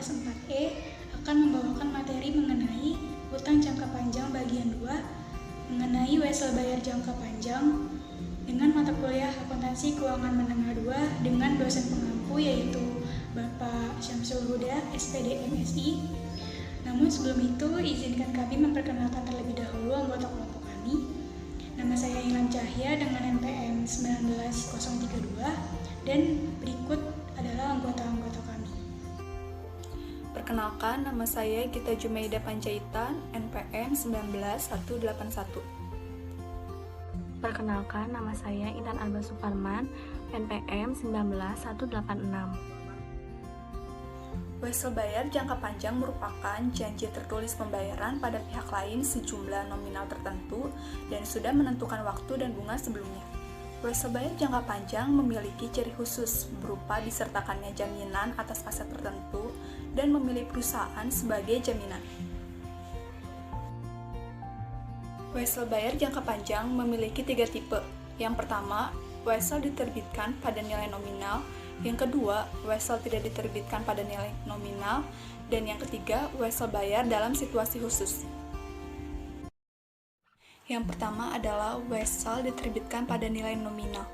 kelas 4E akan membawakan materi mengenai utang jangka panjang bagian 2 mengenai wesel bayar jangka panjang dengan mata kuliah akuntansi keuangan menengah 2 dengan dosen pengampu yaitu Bapak Syamsul Huda, SPD MSI. Namun sebelum itu, izinkan kami memperkenalkan terlebih dahulu anggota kelompok kami. Nama saya Ilham Cahya dengan NPM 19032 dan berikut adalah anggota-anggota kami. Perkenalkan, nama saya Gita Jumaida Panjaitan, NPM 19181. Perkenalkan, nama saya Intan Alba Suparman, NPM 19186. Wesel bayar jangka panjang merupakan janji tertulis pembayaran pada pihak lain sejumlah nominal tertentu dan sudah menentukan waktu dan bunga sebelumnya. Wesel bayar jangka panjang memiliki ciri khusus berupa disertakannya jaminan atas aset tertentu dan memilih perusahaan sebagai jaminan. Wesel bayar jangka panjang memiliki 3 tipe. Yang pertama, wesel diterbitkan pada nilai nominal. Yang kedua, wesel tidak diterbitkan pada nilai nominal. Dan yang ketiga, wesel bayar dalam situasi khusus. Yang pertama adalah wesel diterbitkan pada nilai nominal.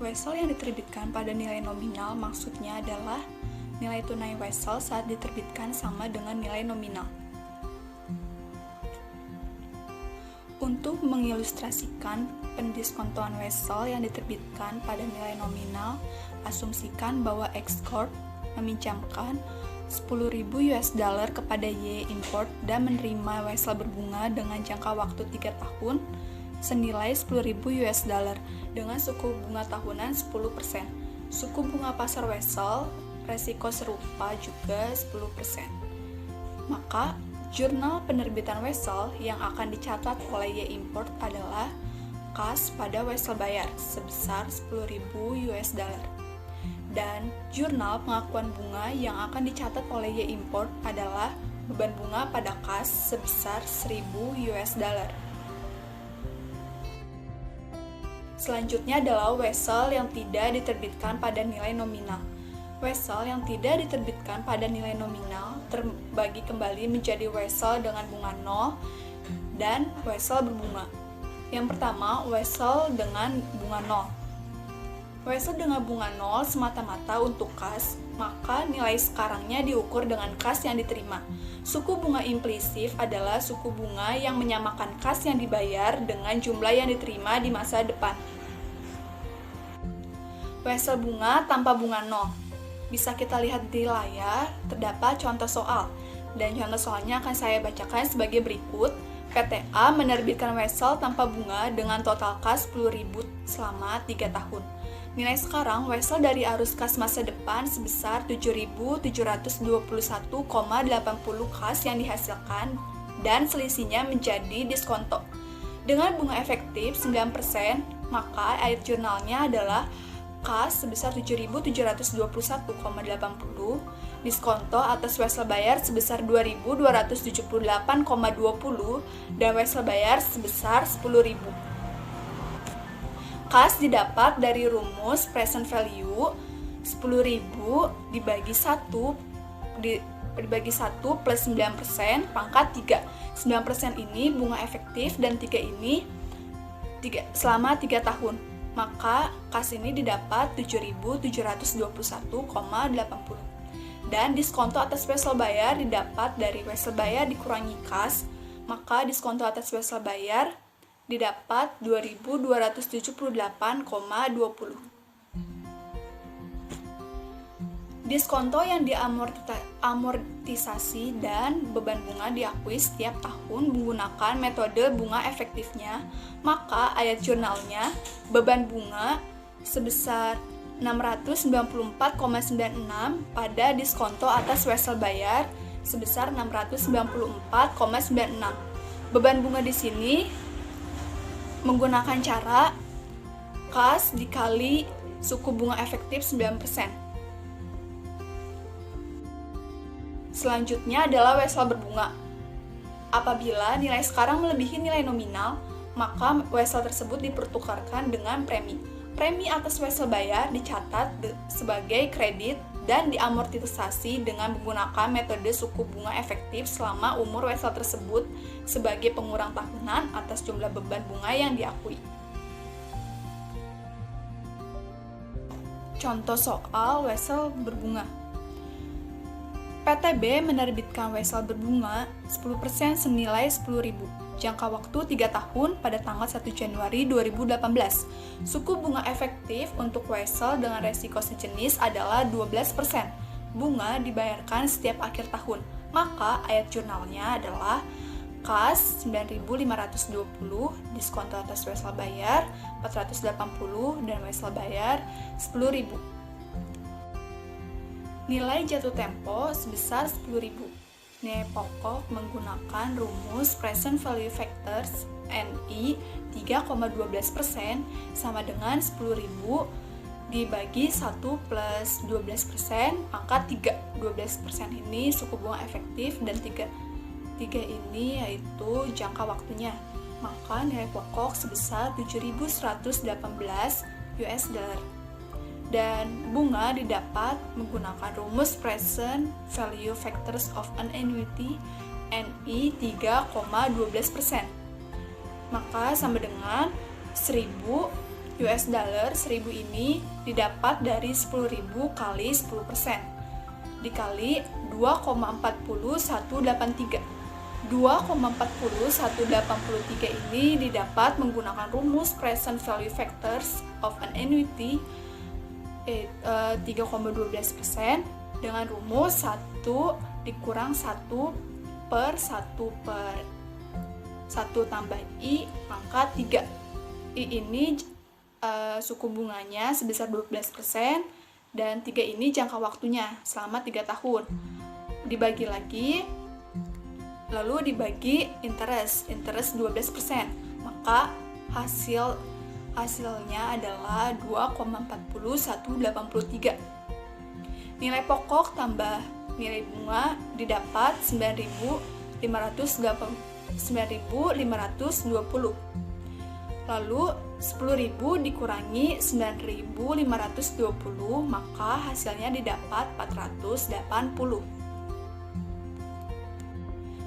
Wesel yang diterbitkan pada nilai nominal maksudnya adalah nilai tunai wesel saat diterbitkan sama dengan nilai nominal. Untuk mengilustrasikan pendiskontoan wesel yang diterbitkan pada nilai nominal, asumsikan bahwa X Corp meminjamkan 10.000 US dollar kepada Y Import dan menerima wesel berbunga dengan jangka waktu 3 tahun senilai 10.000 US dollar dengan suku bunga tahunan 10%. Suku bunga pasar wesel resiko serupa juga 10%. Maka jurnal penerbitan wesel yang akan dicatat oleh Y Import adalah kas pada wesel bayar sebesar 10.000 US dollar. Dan jurnal pengakuan bunga yang akan dicatat oleh Y Import adalah beban bunga pada kas sebesar 1.000 US dollar. Selanjutnya adalah wesel yang tidak diterbitkan pada nilai nominal. Wesel yang tidak diterbitkan pada nilai nominal terbagi kembali menjadi wesel dengan bunga 0 dan wesel berbunga. Yang pertama, wesel dengan bunga 0. Wesel dengan bunga 0 semata-mata untuk kas, maka nilai sekarangnya diukur dengan kas yang diterima. Suku bunga implisif adalah suku bunga yang menyamakan kas yang dibayar dengan jumlah yang diterima di masa depan. Wesel bunga tanpa bunga 0. Bisa kita lihat di layar, terdapat contoh soal. Dan contoh soalnya akan saya bacakan sebagai berikut. PTA menerbitkan wesel tanpa bunga dengan total kas 10.000 selama 3 tahun. Nilai sekarang wesel dari arus kas masa depan sebesar 7.721,80 kas yang dihasilkan dan selisihnya menjadi diskonto. Dengan bunga efektif 9%, maka air jurnalnya adalah kas sebesar 7.721,80, diskonto atas wesel bayar sebesar 2.278,20 dan wesel bayar sebesar 10.000. Kas didapat dari rumus present value 10.000 dibagi 1 plus 9% pangkat 3. 9% ini bunga efektif dan 3 ini selama 3 tahun. Maka kas ini didapat 7.721,80 dan diskonto atas wesel bayar didapat dari wesel bayar dikurangi kas, maka diskonto atas wesel bayar didapat 2.278,20. Diskonto yang diamortisasi dan beban bunga diakui setiap tahun menggunakan metode bunga efektifnya, maka ayat jurnalnya beban bunga sebesar 694,96 pada diskonto atas wesel bayar sebesar 694,96. Beban bunga di sini menggunakan cara kas dikali suku bunga efektif 9%. Selanjutnya adalah wesel berbunga. Apabila nilai sekarang melebihi nilai nominal, maka wesel tersebut dipertukarkan dengan premi. Premi atas wesel bayar dicatat sebagai kredit dan diamortisasi dengan menggunakan metode suku bunga efektif selama umur wesel tersebut sebagai pengurang tahunan atas jumlah beban bunga yang diakui. Contoh soal wesel berbunga. PTB menerbitkan wesel berbunga 10% senilai 10.000. Jangka waktu 3 tahun pada tanggal 1 Januari 2018. Suku bunga efektif untuk wesel dengan resiko sejenis adalah 12%. Bunga dibayarkan setiap akhir tahun. Maka ayat jurnalnya adalah kas 9.520, diskonto atas wesel bayar 480, dan wesel bayar 10.000. Nilai jatuh tempo sebesar 10.000. Nilai pokok menggunakan rumus present value factors NI 3,12% sama dengan 10.000 dibagi 1 plus 12%, pangkat 3. 12% ini suku bunga efektif dan 3 ini yaitu jangka waktunya. Maka nilai pokok sebesar 7.118 US dollar. Dan bunga didapat menggunakan rumus present value factors of an annuity NI 3,12%. Maka sama dengan 1.000 US dollar. 1.000 ini didapat dari 10.000 kali 10% dikali 2,40183. 2,40183 ini didapat menggunakan rumus present value factors of an annuity 3,12% dengan rumus 1 dikurang 1 per 1 tambah I pangkat 3. I ini suku bunganya sebesar 12% dan 3 ini jangka waktunya selama 3 tahun. Dibagi lagi, lalu dibagi interest 12%. Maka hasilnya adalah 2,40183. Nilai pokok tambah nilai bunga didapat 9.520. Lalu 10.000 dikurangi 9.520, maka hasilnya didapat 480.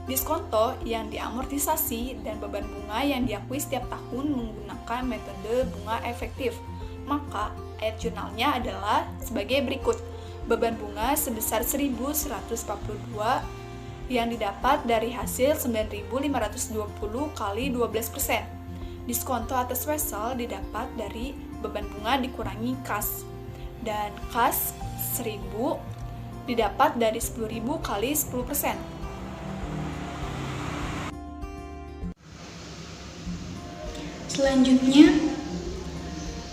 Diskonto yang diamortisasi dan beban bunga yang diakui setiap tahun menggunakan metode bunga efektif. Maka ayat jurnalnya adalah sebagai berikut. Beban bunga sebesar 1.142 yang didapat dari hasil 9.520 kali 12%. Diskonto atas wesel didapat dari beban bunga dikurangi kas. Dan kas 1.000 didapat dari 10.000 kali 10%. Selanjutnya,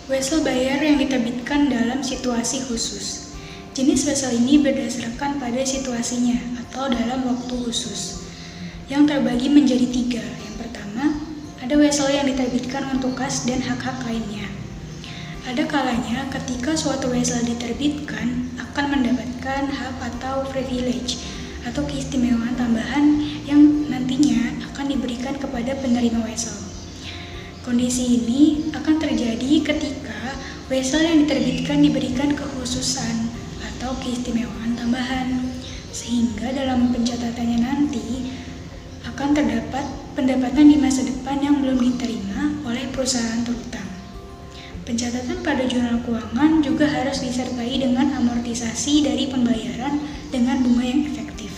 wesel bayar yang diterbitkan dalam situasi khusus. Jenis wesel ini berdasarkan pada situasinya atau dalam waktu khusus, yang terbagi menjadi 3. Yang pertama, ada wesel yang diterbitkan untuk kas dan hak-hak lainnya. Ada kalanya ketika suatu wesel diterbitkan akan mendapatkan hak atau privilege atau keistimewaan tambahan yang nantinya akan diberikan kepada penerima wesel. Kondisi ini akan terjadi ketika wesel yang diterbitkan diberikan kekhususan atau keistimewaan tambahan, sehingga dalam pencatatannya nanti akan terdapat pendapatan di masa depan yang belum diterima oleh perusahaan terutang. Pencatatan pada jurnal keuangan juga harus disertai dengan amortisasi dari pembayaran dengan bunga yang efektif.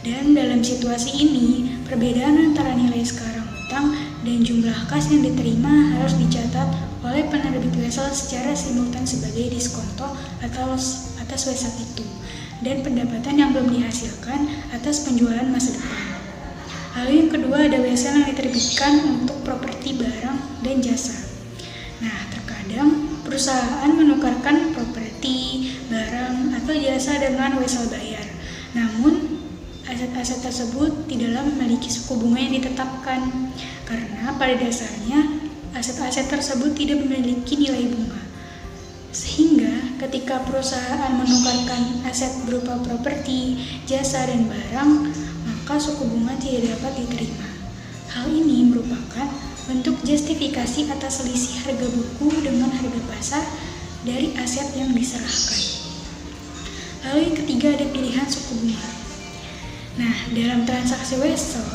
Dan dalam situasi ini, perbedaan antara nilai sekarang utang dan jumlah kas yang diterima harus dicatat oleh penerbit wesel secara simultan sebagai diskonto atas wesel itu dan pendapatan yang belum dihasilkan atas penjualan masa depan. Lalu yang kedua ada wesel yang diterbitkan untuk properti barang dan jasa. Nah, terkadang perusahaan menukarkan properti, barang, atau jasa dengan wesel bayar. Namun, aset-aset tersebut tidaklah memiliki suku bunga yang ditetapkan karena pada dasarnya aset-aset tersebut tidak memiliki nilai bunga. Sehingga ketika perusahaan menukarkan aset berupa properti, jasa, dan barang, maka suku bunga tidak dapat diterima. Hal ini merupakan bentuk justifikasi atas selisih harga buku dengan harga pasar dari aset yang diserahkan. Lalu yang ketiga ada pilihan suku bunga. Nah, dalam transaksi wesel,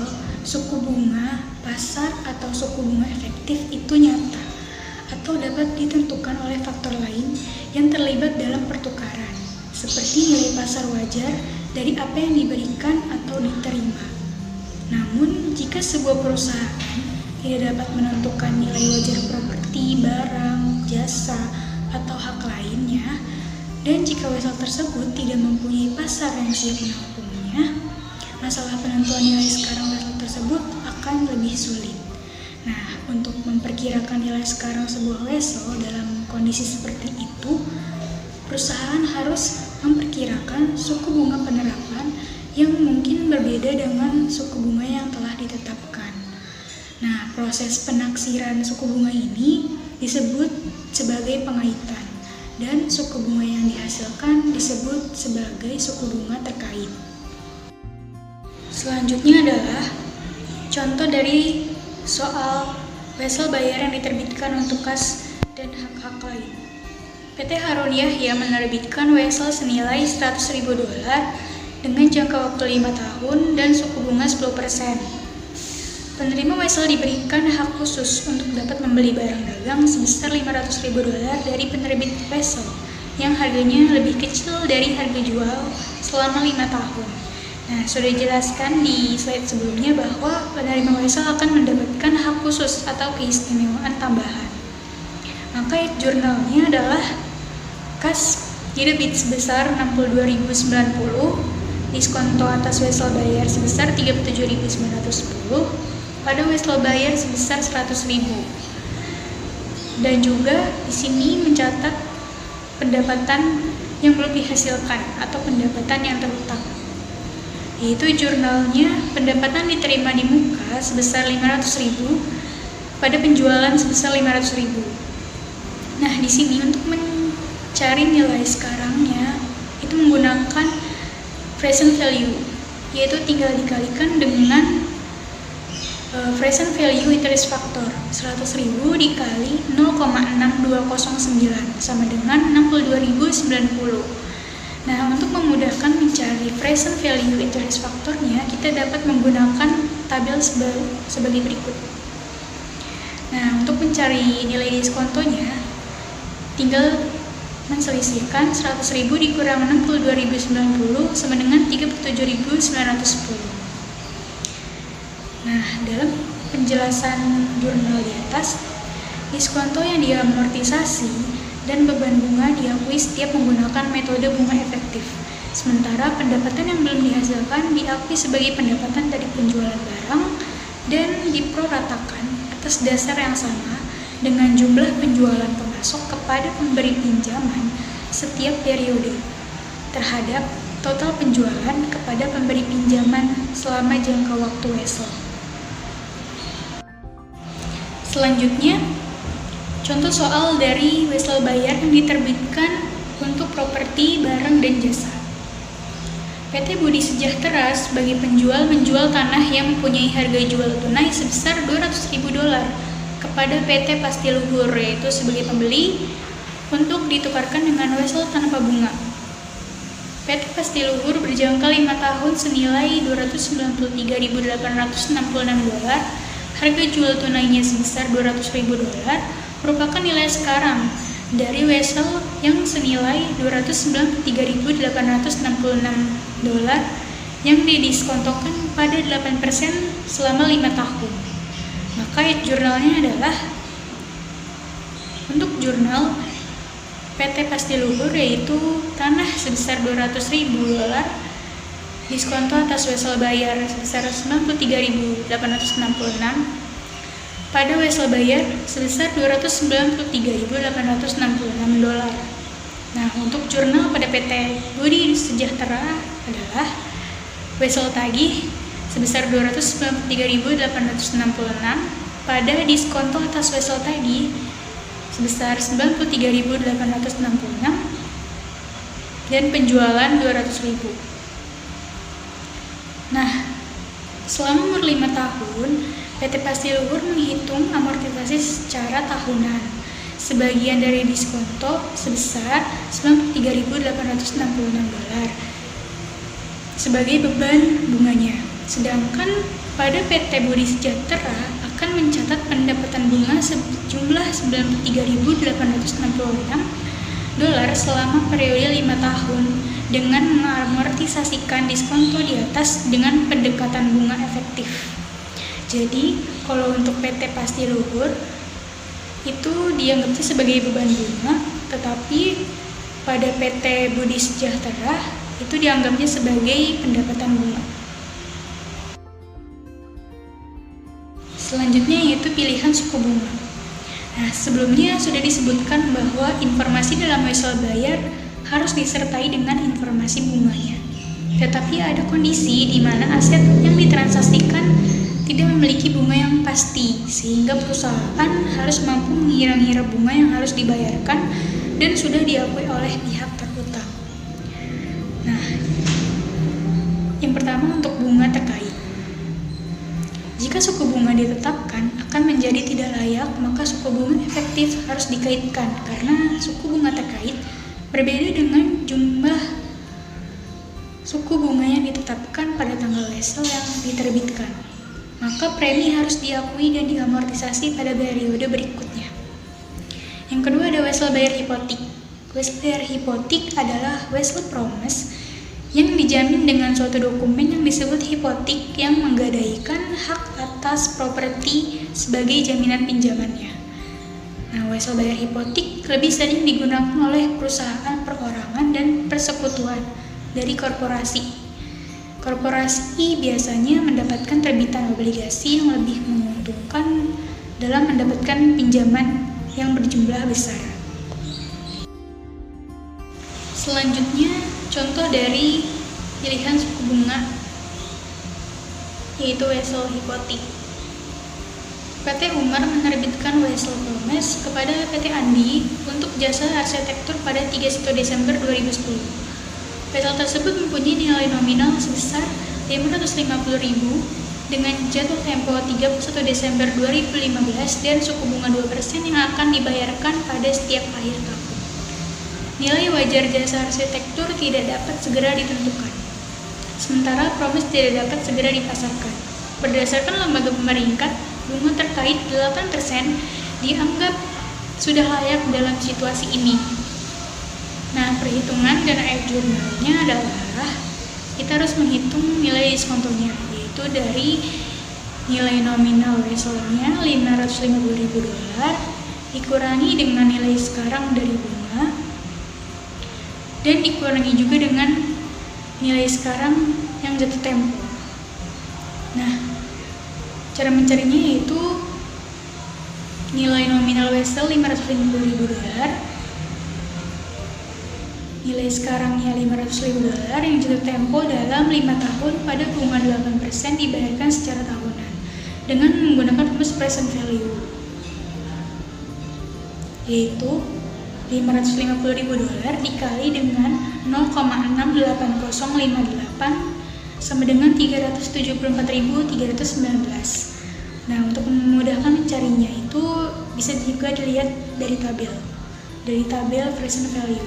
suku bunga pasar atau suku bunga efektif itu nyata atau dapat ditentukan oleh faktor lain yang terlibat dalam pertukaran, seperti nilai pasar wajar dari apa yang diberikan atau diterima. Namun, jika sebuah perusahaan tidak dapat menentukan nilai wajar properti, barang, jasa, atau hak lainnya, dan jika wesel tersebut tidak mempunyai pasar yang siap menampungnya, masalah penentuan nilai sekarang wesel tersebut akan lebih sulit. Nah, untuk memperkirakan nilai sekarang sebuah wesel dalam kondisi seperti itu, perusahaan harus memperkirakan suku bunga penerapan yang mungkin berbeda dengan suku bunga yang telah ditetapkan. Nah, proses penaksiran suku bunga ini disebut sebagai pengaitan, dan suku bunga yang dihasilkan disebut sebagai suku bunga terkait. Selanjutnya adalah contoh dari soal wesel bayar yang diterbitkan untuk kas dan hak-hak lain. PT Harun Yahya menerbitkan wesel senilai $100.000 dengan jangka waktu 5 tahun dan suku bunga 10%. Penerima wesel diberikan hak khusus untuk dapat membeli barang dagang sebesar $500.000 dari penerbit wesel yang harganya lebih kecil dari harga jual selama 5 tahun. Nah, sudah dijelaskan di slide sebelumnya bahwa penerima wesel akan mendapatkan hak khusus atau keistimewaan tambahan. Maka jurnalnya adalah kas didebit sebesar $62.090, diskonto atas wesel bayar sebesar $37.910, pada wesel bayar sebesar $100.000. Dan juga di sini mencatat pendapatan yang belum dihasilkan atau pendapatan yang terhutang. Yaitu jurnalnya pendapatan diterima di muka sebesar $500.000 pada penjualan sebesar $500.000. Nah, di sini untuk mencari nilai sekarangnya itu menggunakan present value, yaitu tinggal dikalikan dengan present value interest factor 100.000 dikali 0,6209 sama dengan 62.090. Nah, untuk memudahkan mencari present value interest factornya, kita dapat menggunakan tabel sebagai berikut. Nah, untuk mencari nilai diskontonya, tinggal menselisihkan 100.000 dikurang 62.090 sama dengan 37.910. Nah, dalam penjelasan jurnal di atas, diskonto yang diamortisasi dan beban bunga diakui setiap menggunakan metode bunga efektif. Sementara pendapatan yang belum dihasilkan diakui sebagai pendapatan dari penjualan barang dan diproratakan atas dasar yang sama dengan jumlah penjualan pemasok kepada pemberi pinjaman setiap periode terhadap total penjualan kepada pemberi pinjaman selama jangka waktu wesel. Selanjutnya, contoh soal dari wesel bayar yang diterbitkan untuk properti, barang, dan jasa. PT Budi Sejahtera sebagai penjual menjual tanah yang mempunyai harga jual tunai sebesar $200.000 kepada PT Pastiluhur, yaitu sebagai pembeli, untuk ditukarkan dengan wesel tanpa bunga. PT Pastiluhur berjangka 5 tahun senilai $293.866, harga jual tunainya sebesar $200.000, merupakan nilai sekarang dari wesel yang senilai $293.866 yang didiskontokan pada 8% selama 5 tahun. Maka jurnalnya adalah untuk jurnal PT Pastiluhur, yaitu tanah sebesar $200.000, diskonto atas wesel bayar sebesar $93.866, pada wesel bayar sebesar $293.866. Nah, untuk jurnal pada PT Budi Sejahtera adalah wesel tagih sebesar $293.866 pada diskonto atas wesel tagih sebesar $93.866 dan penjualan $200.000. Nah, selama umur 5 tahun, PT Pastiluhur menghitung amortisasi secara tahunan. sebagian dari diskonto sebesar $93.866 sebagai beban bunganya. Sedangkan pada PT Budi Sejahtera akan mencatat pendapatan bunga sejumlah $93.866 selama periode 5 tahun dengan mengamortisasikan diskonto di atas dengan pendekatan bunga efektif. Jadi, kalau untuk PT Pasti Luhur itu dianggapnya sebagai beban bunga, tetapi pada PT Budi Sejahtera itu dianggapnya sebagai pendapatan bunga. Selanjutnya yaitu pilihan suku bunga. Nah, sebelumnya sudah disebutkan bahwa informasi dalam wesel bayar harus disertai dengan informasi bunganya. Tetapi ada kondisi di mana aset yang ditransaksikan tidak memiliki bunga yang pasti, sehingga perusahaan harus mampu mengira-ngira bunga yang harus dibayarkan dan sudah diakui oleh pihak terutang. Nah, yang pertama untuk bunga terkait. Jika suku bunga ditetapkan akan menjadi tidak layak, maka suku bunga efektif harus dikaitkan karena suku bunga terkait berbeda dengan jumlah suku bunga yang ditetapkan pada tanggal wesel yang diterbitkan. Maka premi harus diakui dan diamortisasi pada periode berikutnya. Yang kedua ada wesel bayar hipotik. Wesel bayar hipotik adalah wesel promise yang dijamin dengan suatu dokumen yang disebut hipotik yang menggadaikan hak atas properti sebagai jaminan pinjamannya. Nah, wesel bayar hipotik lebih sering digunakan oleh perusahaan perorangan dan persekutuan dari korporasi. Korporasi biasanya mendapatkan terbitan obligasi yang lebih menguntungkan dalam mendapatkan pinjaman yang berjumlah besar. Selanjutnya, contoh dari pilihan suku bunga yaitu wesel hipotik. PT Umar menerbitkan wesel promise kepada PT Andi untuk jasa arsitektur pada 31 Desember 2010. Wesel tersebut mempunyai nilai nominal sebesar $550.000 dengan jatuh tempo 31 Desember 2015 dan suku bunga 2% yang akan dibayarkan pada setiap akhir tahun. Nilai wajar jasa arsitektur tidak dapat segera ditentukan, sementara promise tidak dapat segera dipasarkan. Berdasarkan lembaga pemeringkat, bunga terkait 8% dianggap sudah layak dalam situasi ini. Nah, perhitungan dan air jurnalnya adalah kita harus menghitung nilai diskontonya, yaitu dari nilai nominal weselnya $550.000 dikurangi dengan nilai sekarang dari bunga dan dikurangi juga dengan nilai sekarang yang jatuh tempo. Nah, cara mencarinya yaitu nilai nominal wesel $550.000, nilai sekarangnya $500.000 yang jatuh tempo dalam 5 tahun pada bunga 8% dibayarkan secara tahunan dengan menggunakan rumus present value, yaitu $550.000 dikali dengan 0,68058 sama dengan 374.319. Nah, untuk memudahkan mencarinya itu bisa juga dilihat dari tabel present value.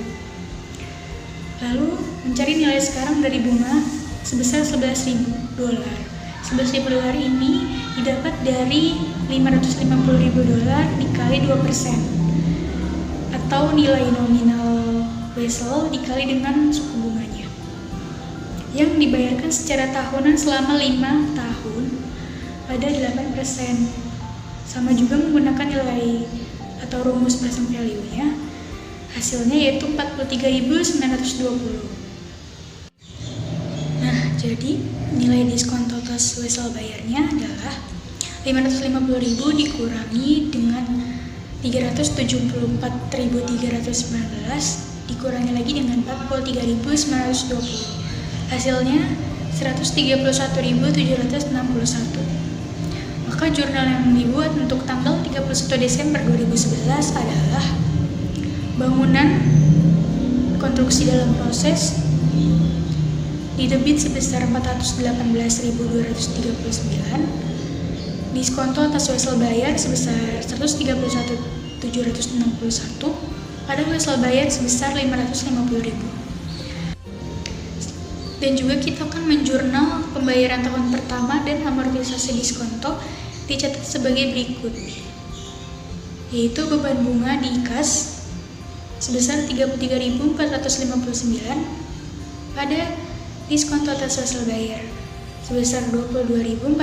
Lalu mencari nilai sekarang dari bunga sebesar $11.000. $11.000 ini didapat dari $550.000 dikali 2% atau nilai nominal wesel dikali dengan suku bunganya yang dibayarkan secara tahunan selama 5 tahun pada 8%. Sama juga menggunakan nilai atau rumus present value-nya. Hasilnya yaitu 43.920. Nah, jadi nilai diskon total wesel bayarnya adalah $550.000 dikurangi dengan 374.319 dikurangi lagi dengan 43.920. Hasilnya 131.761. Maka jurnal yang dibuat untuk tanggal 31 Desember 2011 adalah bangunan konstruksi dalam proses didebit sebesar 418.239, diskonto atas wesel bayar sebesar 131 761 pada wesel bayar sebesar 550.000. Dan juga kita akan menjurnal pembayaran tahun pertama dan amortisasi diskonto dicatat sebagai berikut, yaitu beban bunga di kas sebesar 33.459 pada diskonto atas wesel bayar sebesar 22.459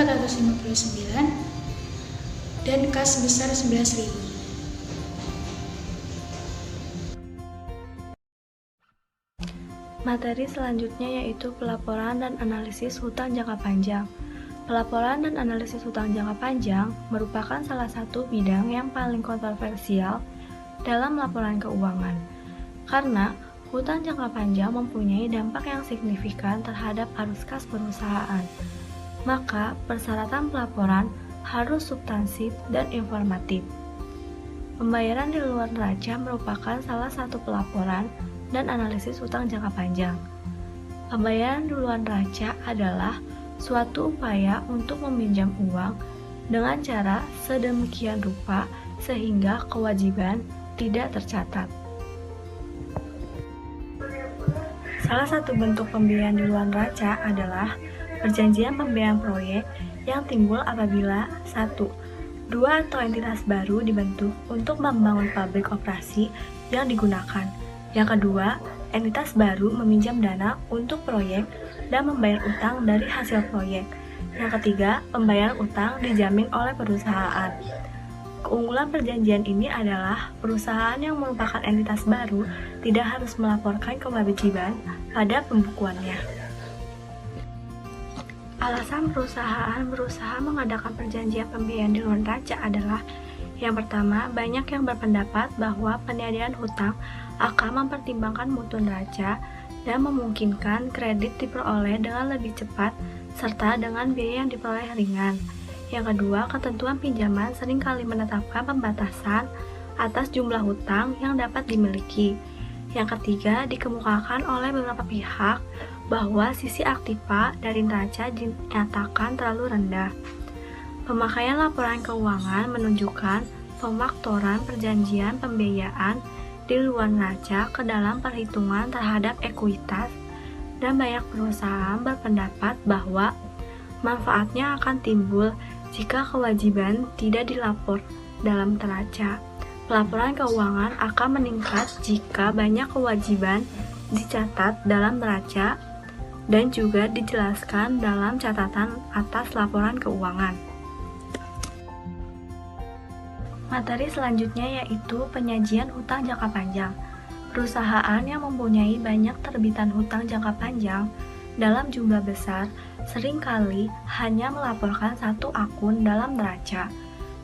dan kas sebesar 11.000. Materi selanjutnya yaitu pelaporan dan analisis hutang jangka panjang. Pelaporan dan analisis hutang jangka panjang merupakan salah satu bidang yang paling kontroversial dalam laporan keuangan, karena hutang jangka panjang mempunyai dampak yang signifikan terhadap arus kas perusahaan. Maka, persyaratan pelaporan harus substansif dan informatif. Pembayaran di luar neraca merupakan salah satu pelaporan dan analisis hutang jangka panjang. Pembayaran di luar neraca adalah suatu upaya untuk meminjam uang dengan cara sedemikian rupa sehingga kewajiban tidak tercatat. Salah satu bentuk pembiayaan di luar neraca adalah perjanjian pembiayaan proyek yang timbul apabila 1. Dua atau entitas baru dibentuk untuk membangun pabrik operasi yang digunakan. Yang kedua, entitas baru meminjam dana untuk proyek dan membayar utang dari hasil proyek. Yang ketiga, pembayaran utang dijamin oleh perusahaan. Keunggulan perjanjian ini adalah perusahaan yang merupakan entitas baru tidak harus melaporkan kewajiban pada pembukuannya. Alasan perusahaan berusaha mengadakan perjanjian pembiayaan di luar neraca adalah: yang pertama, banyak yang berpendapat bahwa peniadaan hutang akan mempertimbangkan mutu neraca dan memungkinkan kredit diperoleh dengan lebih cepat serta dengan biaya yang diperoleh ringan. Yang kedua, ketentuan pinjaman seringkali menetapkan pembatasan atas jumlah hutang yang dapat dimiliki. Yang ketiga, dikemukakan oleh beberapa pihak bahwa sisi aktiva dari neraca dinyatakan terlalu rendah. Pemakaian laporan keuangan menunjukkan pemaktoran perjanjian pembiayaan di luar neraca ke dalam perhitungan terhadap ekuitas, dan banyak perusahaan berpendapat bahwa manfaatnya akan timbul jika kewajiban tidak dilapor dalam neraca. Pelaporan keuangan akan meningkat jika banyak kewajiban dicatat dalam neraca dan juga dijelaskan dalam catatan atas laporan keuangan. Materi selanjutnya yaitu penyajian hutang jangka panjang. Perusahaan yang mempunyai banyak terbitan hutang jangka panjang dalam jumlah besar seringkali hanya melaporkan satu akun dalam neraca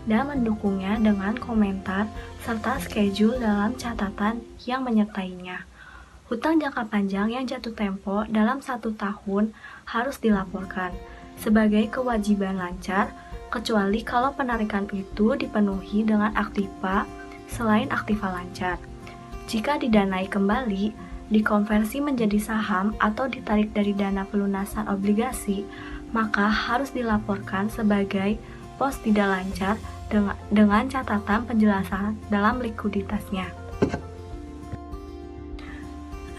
dan mendukungnya dengan komentar serta schedule dalam catatan yang menyertainya. Hutang jangka panjang yang jatuh tempo dalam 1 tahun harus dilaporkan sebagai kewajiban lancar, kecuali kalau penarikan itu dipenuhi dengan aktiva selain aktiva lancar. Jika didanai kembali, dikonversi menjadi saham atau ditarik dari dana pelunasan obligasi, maka harus dilaporkan sebagai pos tidak lancar dengan catatan penjelasan dalam likuiditasnya.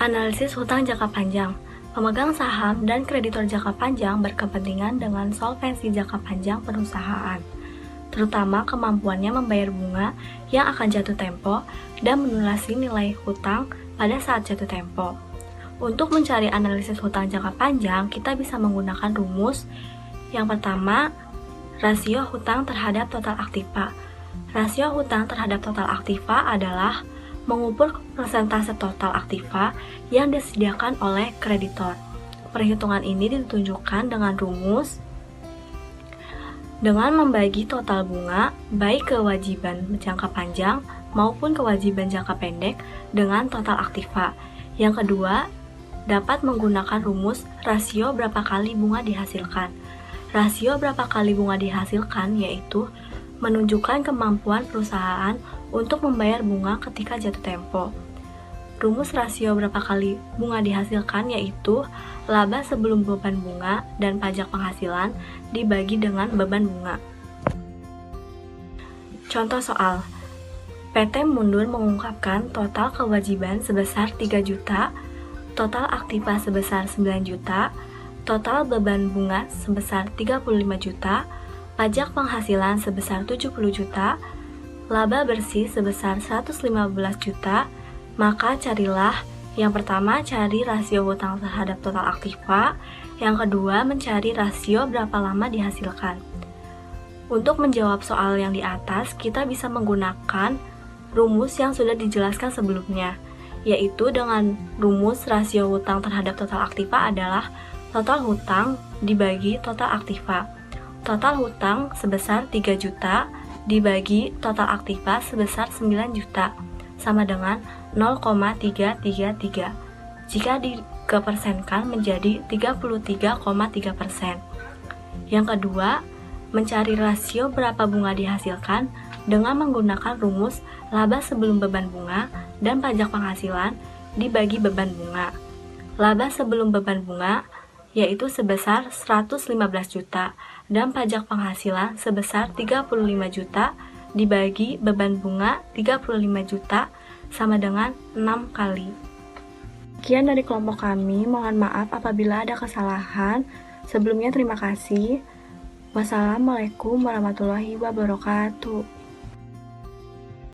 Analisis hutang jangka panjang. Pemegang saham dan kreditor jangka panjang berkepentingan dengan solvensi jangka panjang perusahaan, terutama kemampuannya membayar bunga yang akan jatuh tempo dan melunasi nilai hutang pada saat jatuh tempo. Untuk mencari analisis hutang jangka panjang, kita bisa menggunakan rumus. Yang pertama, rasio hutang terhadap total aktiva. Rasio hutang terhadap total aktiva adalah mengukur persentase total aktiva yang disediakan oleh kreditor. Perhitungan ini ditunjukkan dengan rumus dengan membagi total bunga baik kewajiban jangka panjang maupun kewajiban jangka pendek dengan total aktiva. Yang kedua, dapat menggunakan rumus rasio berapa kali bunga dihasilkan. Rasio berapa kali bunga dihasilkan yaitu menunjukkan kemampuan perusahaan untuk membayar bunga ketika jatuh tempo. Rumus rasio berapa kali bunga dihasilkan yaitu laba sebelum beban bunga dan pajak penghasilan dibagi dengan beban bunga. Contoh soal. PT Mundur mengungkapkan total kewajiban sebesar 3 juta, total aktiva sebesar 9 juta, total beban bunga sebesar 35 juta, pajak penghasilan sebesar 70 juta, laba bersih sebesar 115 juta, maka carilah yang pertama cari rasio hutang terhadap total aktiva, yang kedua mencari rasio berapa lama dihasilkan. Untuk menjawab soal yang di atas, kita bisa menggunakan rumus yang sudah dijelaskan sebelumnya, yaitu dengan rumus rasio hutang terhadap total aktiva adalah total hutang dibagi total aktiva. Total hutang sebesar 3 juta dibagi total aktiva sebesar 9 juta sama dengan 0,333 jika dikepersenkan menjadi 33,3%. Yang kedua, mencari rasio berapa bunga dihasilkan dengan menggunakan rumus laba sebelum beban bunga dan pajak penghasilan dibagi beban bunga. Laba sebelum beban bunga yaitu sebesar 115 juta dan pajak penghasilan sebesar 35 juta dibagi beban bunga 35 juta sama dengan 6 kali. Sekian dari kelompok kami, mohon maaf apabila ada kesalahan. Sebelumnya terima kasih. Wassalamualaikum warahmatullahi wabarakatuh.